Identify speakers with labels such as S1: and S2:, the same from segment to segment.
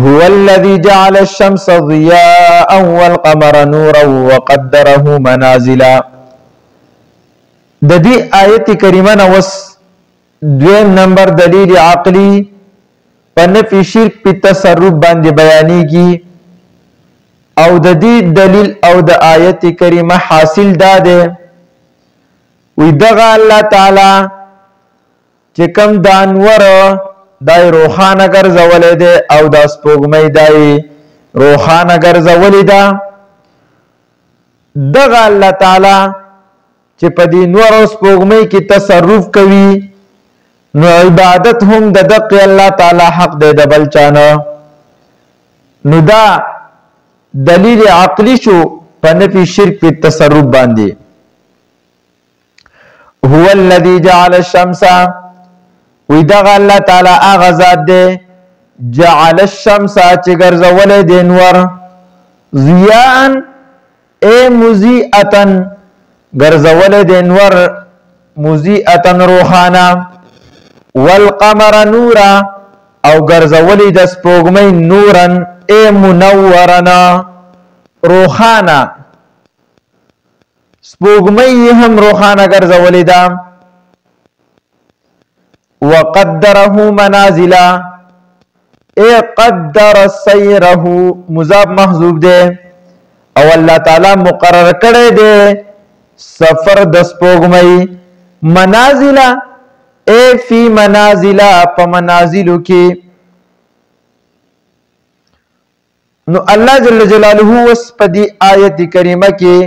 S1: هو الذي جعل الشمس ضياء والقمر نورا وقدره منازلا. د دې آیت کریمه نو دویم نمبر دلیل عقلی په نفی شرک په تصرف باندې بیانېږي او د دې دلیل او د آیت کریمه حاصل داده وی دغه الله تعالی چې کوم د انور دای روحانه ګرځولې ده او د سپوږمۍ دای روحانه ګرځولې ده دغه الله تعالی چې په دې نور او سپوږمۍ کې تصرف کوي نو عبادت هم د دغه الله تعالی حق دی د بل چانه. نو دا دلیل عقلی شو په نفي شرک په تصرف باندې. هو الذي جعل الشمس وی دغه الله تعالی هغه ذات دی جعل الشمس چې ګرځولې د انور ضیاء ای مضیئه ګرځولې د انور مضیئه روحانه والقمر نورا او ګرځولې د سپوږمۍ نورن ای منورنا روحانه سپوږمۍ هم روحانه ګرځولې ده. وقدره منازلا ای قدر سیره مضاف محذوف ده او الله تعالی مقرر کړی دی سفر د سپوږمۍ منازلا ای فی منازلا په منازلو کې. نو الله جل جلاله وس په دې آیت کریمه کې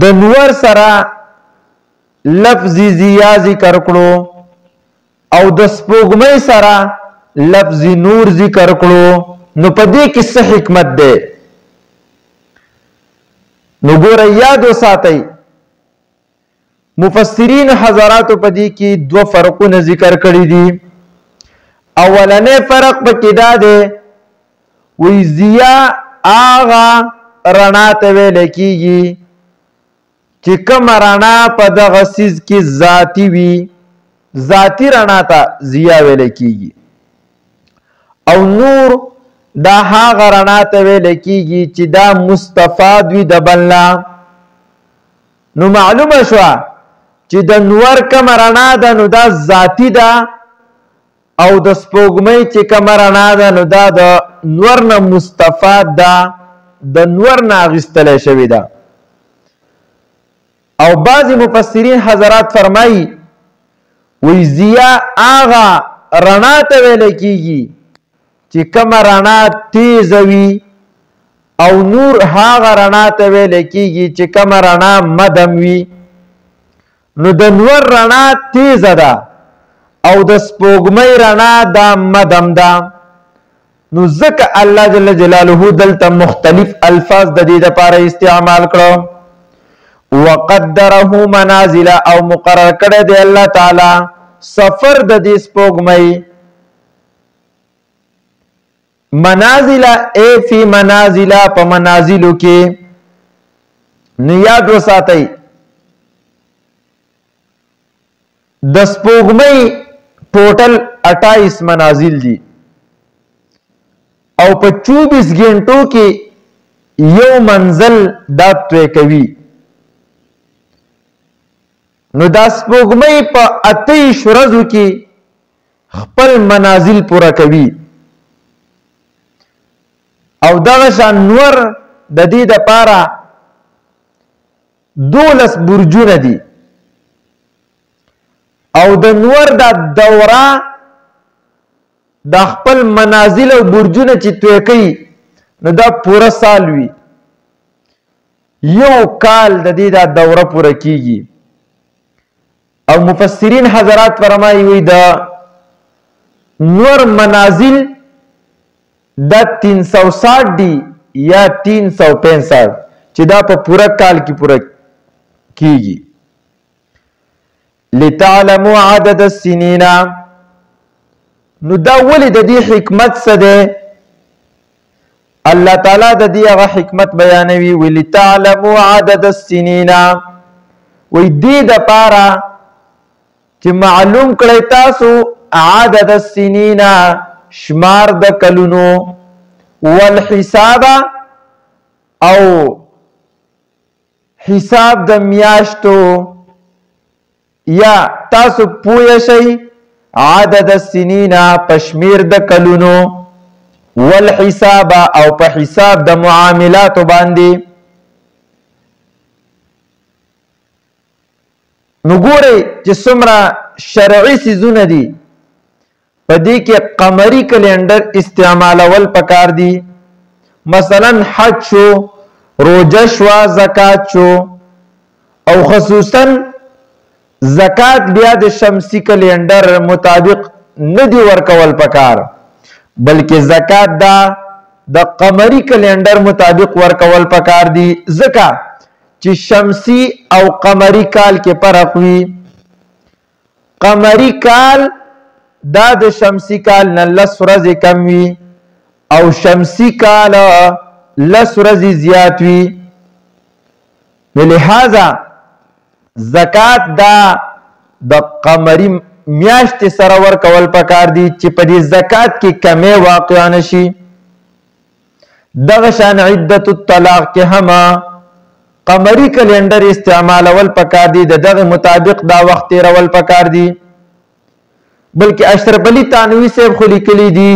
S1: د نور سره لفظی ضیا ذکر کړو او د سپوږمۍ سره لفظی نور ذکر کړو. نو په دې کې څه حکمت ده نو ګوره یاد وساتئ مفسرین حضرات په دې کې دو فرقونه ذکر کړی دي. اولنې فرق پکې دا ده وی ضیا آغا رڼا ته ویل کېږي چې کوم رڼا په دغه څیز کې ذاتی وي ذاتی رڼا ته ضیا ویل کېږي او نور دا هغه رڼا ته ویل کېږي چې دا مستفاد وي د بلنا. نو معلومه شوه چې د نور کوم رڼا ده نو دا ذاتی ده او د سپوږمۍ چې کوم رڼا ده نو دا د نور نه مستفاد ده د نور نه اخیستلی شوې ده. او بعضی مفسرین حضرات فرمایي وی ضیا آغا رڼا ته ویل کېږي چې کوم رڼا تیز وي او نور هغه رڼا ته ویل کېږي چې کوم رڼا مدم وي. نو د نور رڼا تیزه ده او د سپوږمۍ رڼا دا مدم ده. نو ځکه الله جل جلاله دلته مختلف الفاظ د دې لپاره استعمال کړو. وقدره منازل او مقرر کړی دی الله تعالی سفر د دې سپوږمۍ منازل ای فی منازل په منازلو کې. نو یاد وساتئ د سپوږمۍ ټوټل 28 منازل دي او په 24 غنټو کې یو منزل دا طے کوي. نو دا سپوږمۍ په 28 ورځو کې خپل منازل پورا کوي او دغه شان نور د دې لپاره 12 برجونه دي او د نور د دوره د خپل منازل او برجونه چې توی کوي نو دا پورا سال وي یو کال د دې د دوره پوره کیږي. او مفسرین حضرات فرمایي وي د نور منازل دا 360 دی یا 365 چې دا په پورا کال کې پوره کیږي. لتعلموا عدد السنین نو دا ولې د دې حکمت څه ده الله تعالی د دې هغه حکمت بیانوي. ولتعلموا عدد السنین وی دې د پاره چې معلوم کړی تاسو عدد السنین شمار د کلونو، والحساب او حساب د میاشتو، یا تاسو پوه شئ عدد السنین پشمیر د کلونو، والحساب او په حساب د معاملاتو باندې. نو ګورئ چې څومره شرعي څیزونه دي، په دې کې قمري کلندر استعمالول پکار دي. مثلا حج شو، روزه شو، زکات شو، او خصوصا زکات بیا د شمسی کلندر مطابق نه دی ورکول پکار، بلکې زکات دا د قمری کلندر مطابق ورکول پکار دی، ځکه چې شمسی او قمری کال کې فرق وي. قمری کال دا د شمسی کال نه 10 ورځې کم وي، او شمسی کال 10 ورځې زیات وي. لہذا زکات دا د قمری میاشت سره ورکول پکار دي چې په دې زکات کې کمی واقع نشي. دغه شان عدت الطلاق کې هم قمری کلندر استعمالول پکار دي، دغه مطابق دا وخت تیرول پکار دي. بلکې اشرف علي تانوي صاحب خو لیکلي دي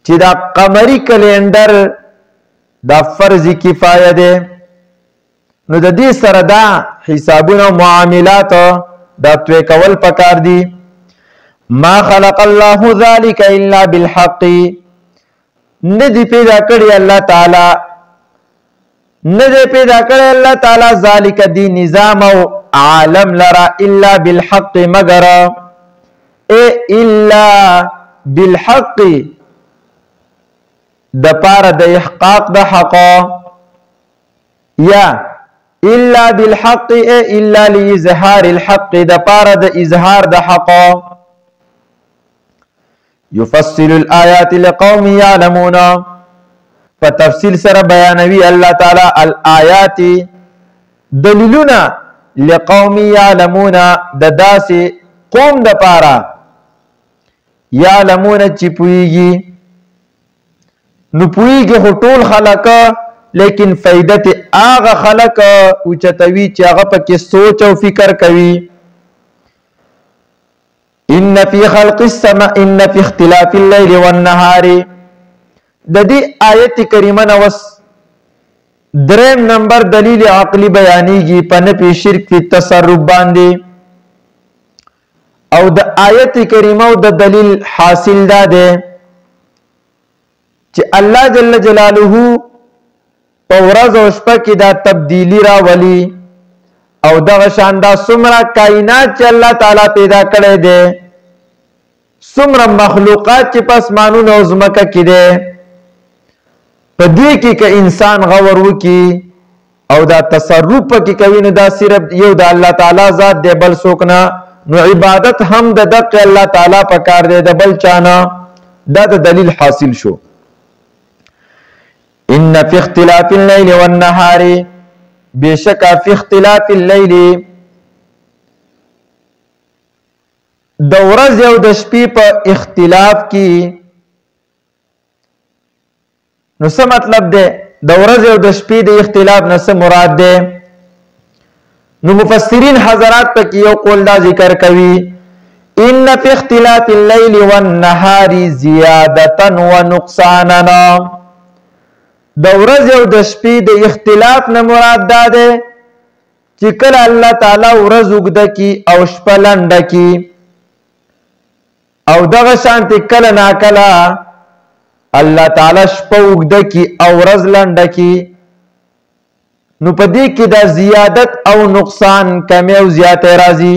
S1: چې دا قمری کلندر دا فرض کفایه ده. نو د دې سره دا حسابونه او معاملات دا توی کول پکار دي. ما خلق الله ذلك الا بالحق، ندی پیدا کړی الله تعالی، ندی پیدا کړی الله تعالی ذالک دی نظام او عالم لرا الا بالحق، مگر الا بالحق د پاره د احقاق د حق، یا الا بالحق الا لاظهار الحق د پاره د اظهار د حق. يفصل الآيات لقوم يعلمون، فتفصيل سره بیانوي الله تعالی الآيات دلیلونه لقوم يعلمون د داسې قوم د پاره يعلمون چې پويږي. نو پويږي خو ټول خلق، لیکن فائدت آغا خلق اوچتوی چې هغه پکې سوچ او فکر کوي. ان فی خلق السماء ان فی اختلاف الليل والنهار، د دې آیت کریمه نو 3 نمبر دلیل عقلی بیانېږي په نفي شرک فی تصرف باندې. او د آیت کریمه او د دلیل حاصل ده چې الله جل جلاله په ورځ او شپه کې دا تبدیلی راولي، او دغه شان دا څومره کائنات چې الله تعالی پیدا کړی دی، څومره مخلوقات چې په اسمانونو او ځمکه کې دی، په دې کې که انسان غور وکړي او دا تصرف پکې کوي، نو دا صرف یو د الله تعالی ذات دی، بل څوک نه. نو عبادت هم د دقه الله تعالی په کار دی، د بل چانه. دا د دلیل حاصل شو. ان فی اختلاف الليل والنهار، بشک فی اختلاف الليل د ورځ او د شپې په اختلاف کې. نو څه مطلب ده د ورځ او د شپې د اختلاف نه څه مراد ده؟ نو مفسرین حضرات په یو قول دا ذکر کوي، ان فی اختلاف الليل والنهار زیادتا ونقصانا. د ورځ او د شپې د اختلاف نه مراد ده چې کله الله تعالی ورځ اوږده کی او شپه لنډه کی، او دغه شانتي کله ناکله الله تعالی شپه اوږده کی او ورځ لنډه کی. نو په دې کې دا زیادت او نقصان، کمی او زیاته راځي.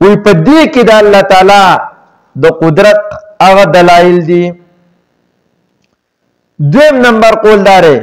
S1: وی په دې کې دا الله تعالی د قدرت هغه دلایل دي. دویم نمبر قول داره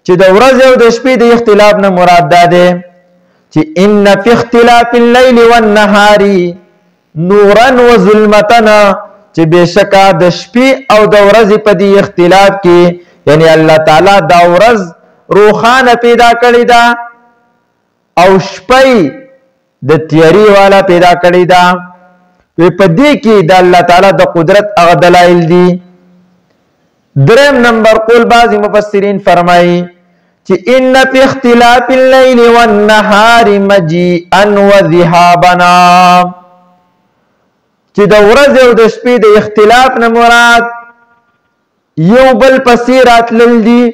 S1: چې د ورځ او د شپې د اختلاف نه مراد ده چې ان فی اختلاف الليل والنهار نورا وظلمتنا، چې بشکا د شپې او د ورځې په دې اختلاف کې، یعنی الله تعالی دا ورځ روخانه پیدا کړی دا او شپې د تیاری والا پیدا کړی دا. وی په دې کې د الله تعالی د قدرت هغه دلایل دي. دریم نمبر قول بعض مفسرین فرمایي چې ان فی اختلاف الليل والنهار مجيئا وذهابا، چې د ورځې او د شپې د اختلاف نه مراد یو بل پسې راتلل دي،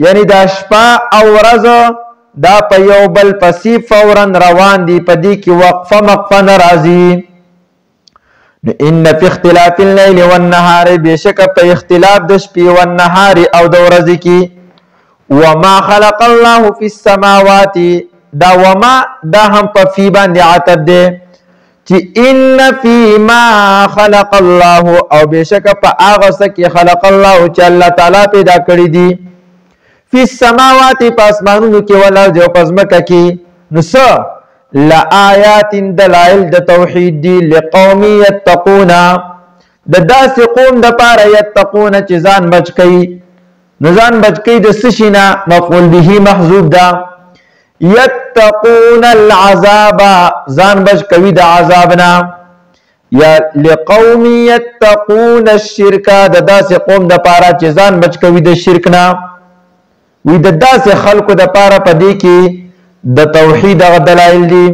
S1: یعنی دا شپه او ورځ دا په یو بل پسې فورا روان دي، په دې کې وقفه مقفه نه راځي. ان فی اختلاف الليل والنهار، بشک په اختلاف د شپې او النهار او د ورځې کې. وما خلق الله فی السماوات، دا وما دا هم په فی باندې عطف ده چې ان فی ما خلق الله، او بشک په هغه څه کې خلق الله چې الله تعالی پیدا کړی دي، فی السماوات په اسمانونو کې ولرځ او په ځمکه کې، نو څه لآیات دلائل د توحید دی، لقوم یتقون د داسې قوم د پاره یتقون چې ځان بچ کوي. نو ځان بچ کوي د څه شي نه؟ مفعول به محذوف ده. یتقون العذاب، ځان بچ کوي د عذاب نه. یا لقوم یتقون الشرک، د داسې قوم د پاره چې ځان بچ کوي د شرک نه. وی د داسې خلکو د پاره په دې کې د توحید غ دلایل دي.